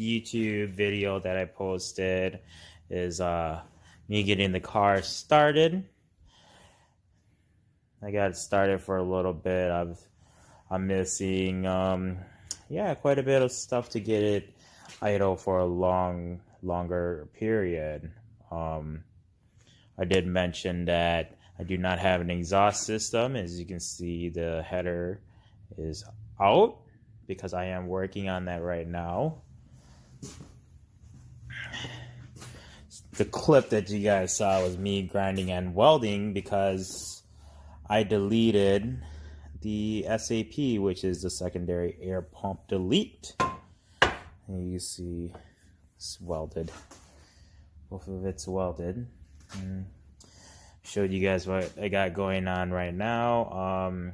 YouTube video that I posted is me getting the car started. I got it started for a little bit. I'm missing quite a bit of stuff to get it idle for a longer period. I did mention that I do not have an exhaust system. As you can see, the header is out because I am working on that right now. The clip that you guys saw was me grinding and welding because I deleted the SAP, which is the secondary air pump delete. And you see it's welded. Both of it's welded. Showed you guys what I got going on right now.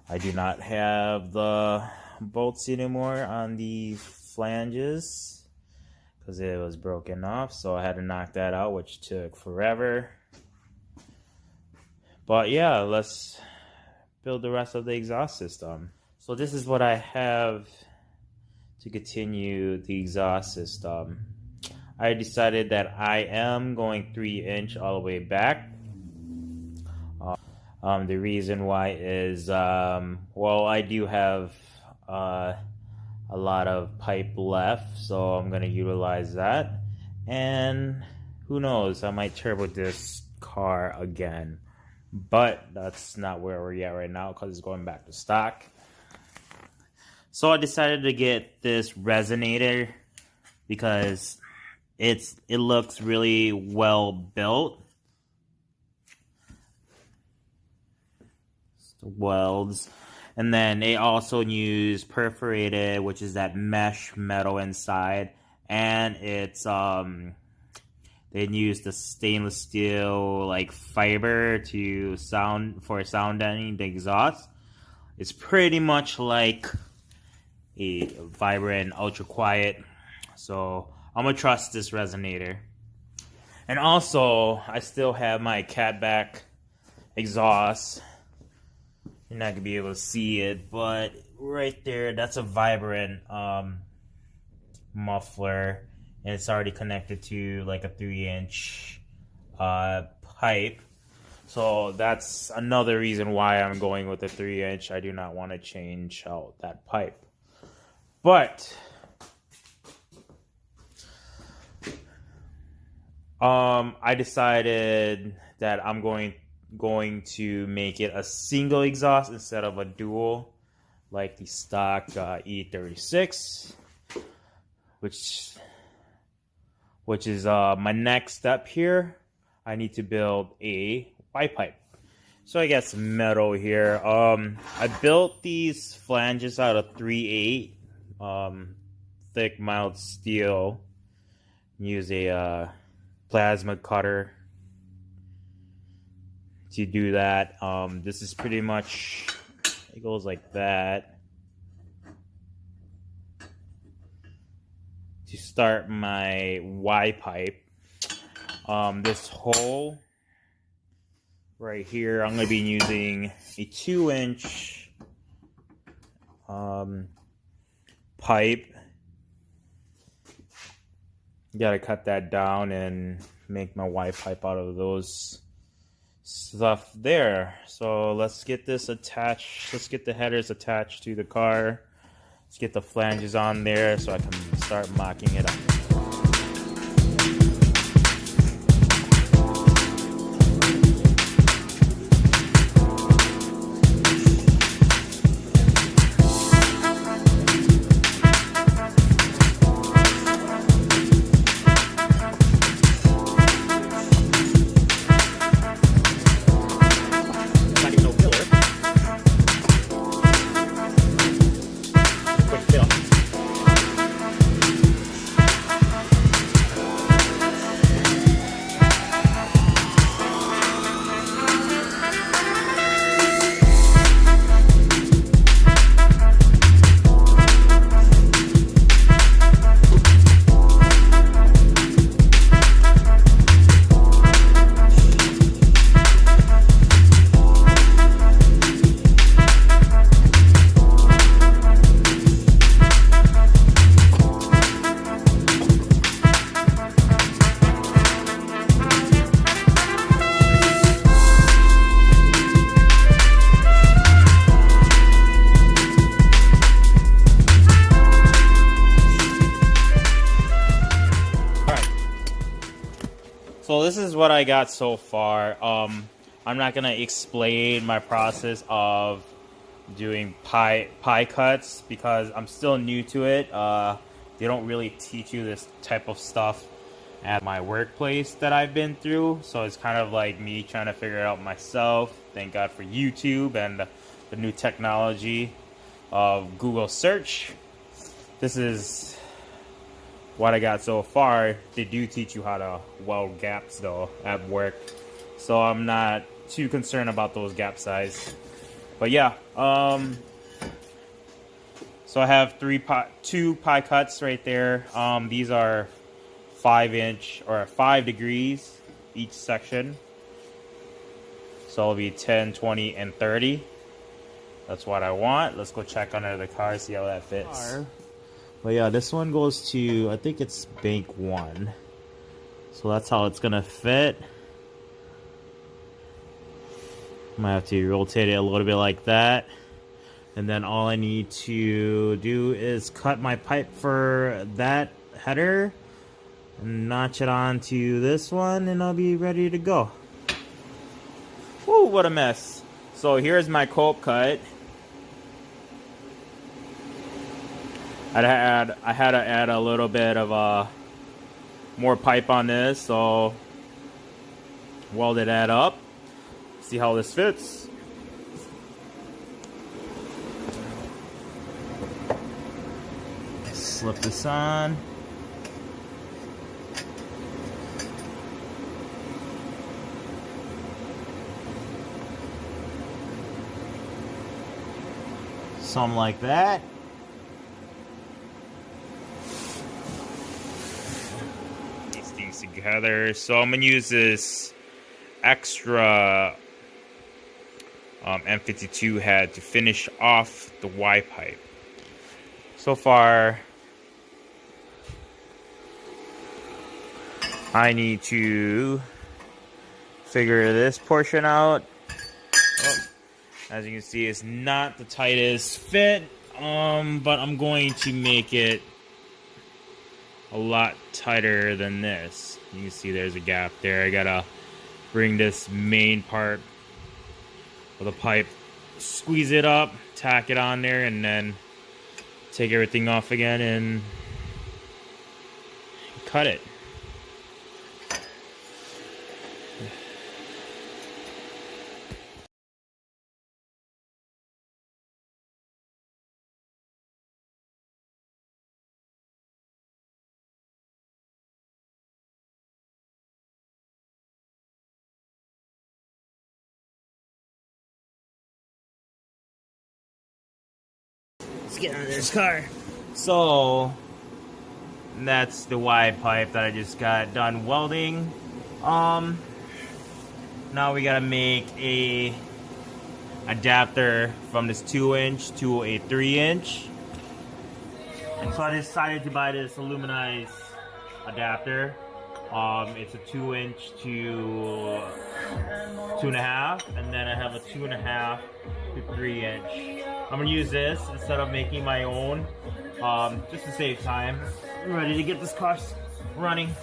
I do not have the bolts anymore on the flanges because it was broken off, so I had to knock that out, which took forever. But yeah, let's build the rest of the exhaust system. So this is what I have to continue the exhaust system. I decided that I am going 3-inch all the way back. The reason why is, well, I do have a lot of pipe left, so I'm going to utilize that. And who knows, I might turbo this car again. But that's not where we're at right now because it's going back to stock. So I decided to get this resonator because it looks really well built. The welds, and then they also use perforated, which is that mesh metal inside, and it's they use the stainless steel like fiber to sound deadening the exhaust. It's pretty much like a vibrant ultra quiet, so I'm gonna trust this resonator. And also, I still have my catback exhaust. You're not gonna be able to see it, but right there, that's a vibrant muffler, and it's already connected to like a 3-inch pipe. So that's another reason why I'm going with a 3-inch. I do not want to change out that pipe. But I decided that I'm going to make it a single exhaust instead of a dual like the stock E36, which is my next step here. I need to build a Y pipe. So I got some metal here. I built these flanges out of 3/8 thick mild steel. Use a plasma cutter to do that. This is pretty much, it goes like that. To start my Y pipe, this hole right here, I'm going to be using a 2-inch pipe. Gotta cut that down and make my Y pipe out of those stuff there. So let's get this attached. Let's get the headers attached to the car. Let's get the flanges on there so I can start mocking it up. So this is what I got so far. I'm not gonna explain my process of doing pie cuts because I'm still new to it. They don't really teach you this type of stuff at my workplace that I've been through, so it's kind of like me trying to figure it out myself. Thank God for YouTube and the new technology of Google search. This is what I got so far. They do teach you how to weld gaps though at work, so I'm not too concerned about those gap size. But yeah, so I have two pie cuts right there. These are 5-inch or 5 degrees each section, so it'll be 10, 20, and 30. That's what I want. Let's go check under the car, see how that fits. But yeah, this one goes to, I think it's bank 1, so that's how it's gonna fit. I might have to rotate it a little bit like that, and then all I need to do is cut my pipe for that header and notch it onto this one, and I'll be ready to go. Woo, what a mess. So here's my cope cut. I had to add a little bit of more pipe on this, so welded that up. See how this fits. Slip this on. Something like that. These things together. So I'm gonna use this extra M52 head to finish off the Y pipe. So far, I need to figure this portion out. Oh, as you can see, it's not the tightest fit, but I'm going to make it a lot tighter than this. You can see there's a gap there. I gotta bring this main part of the pipe, squeeze it up, tack it on there, and then take everything off again and cut it. Let's get out of this car. So that's the Y pipe that I just got done welding. Now we gotta make a adapter from this 2-inch to a 3-inch. And so I decided to buy this aluminized adapter. It's a 2-inch to 2.5, and then I have a 2.5 to 3-inch. I'm gonna use this instead of making my own, just to save time. I'm ready to get this car running.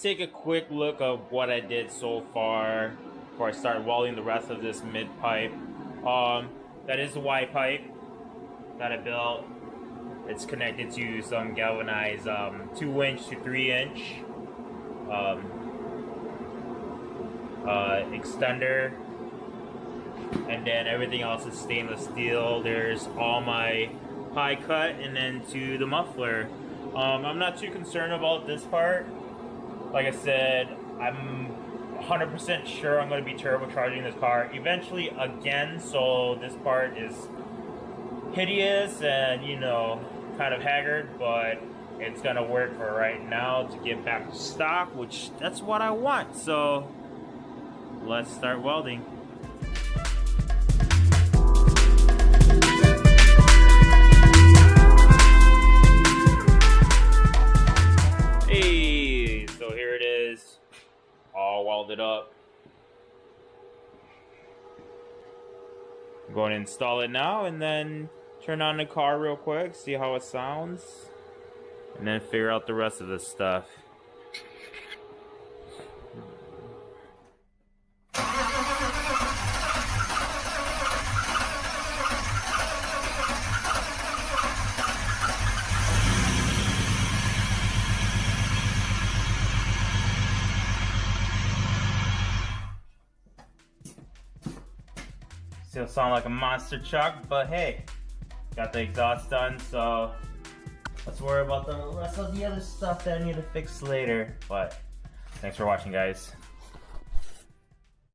take a quick look of what I did so far before I start welding the rest of this mid pipe. That is the Y pipe that I built. It's connected to some galvanized 2-inch to 3-inch extender, and then everything else is stainless steel. There's all my pie cut, and then to the muffler. I'm not too concerned about this part. Like I said, I'm 100% sure I'm going to be turbocharging this car eventually again, so this part is hideous and, you know, kind of haggard, but it's going to work for right now to get back to stock, which that's what I want. So let's start welding. Hey, so here it is, all welded up. I'm going to install it now and then turn on the car real quick, see how it sounds, and then figure out the rest of this stuff. Still sound like a monster truck, but hey, got the exhaust done, so let's worry about the rest of the other stuff that I need to fix later. But thanks for watching, guys.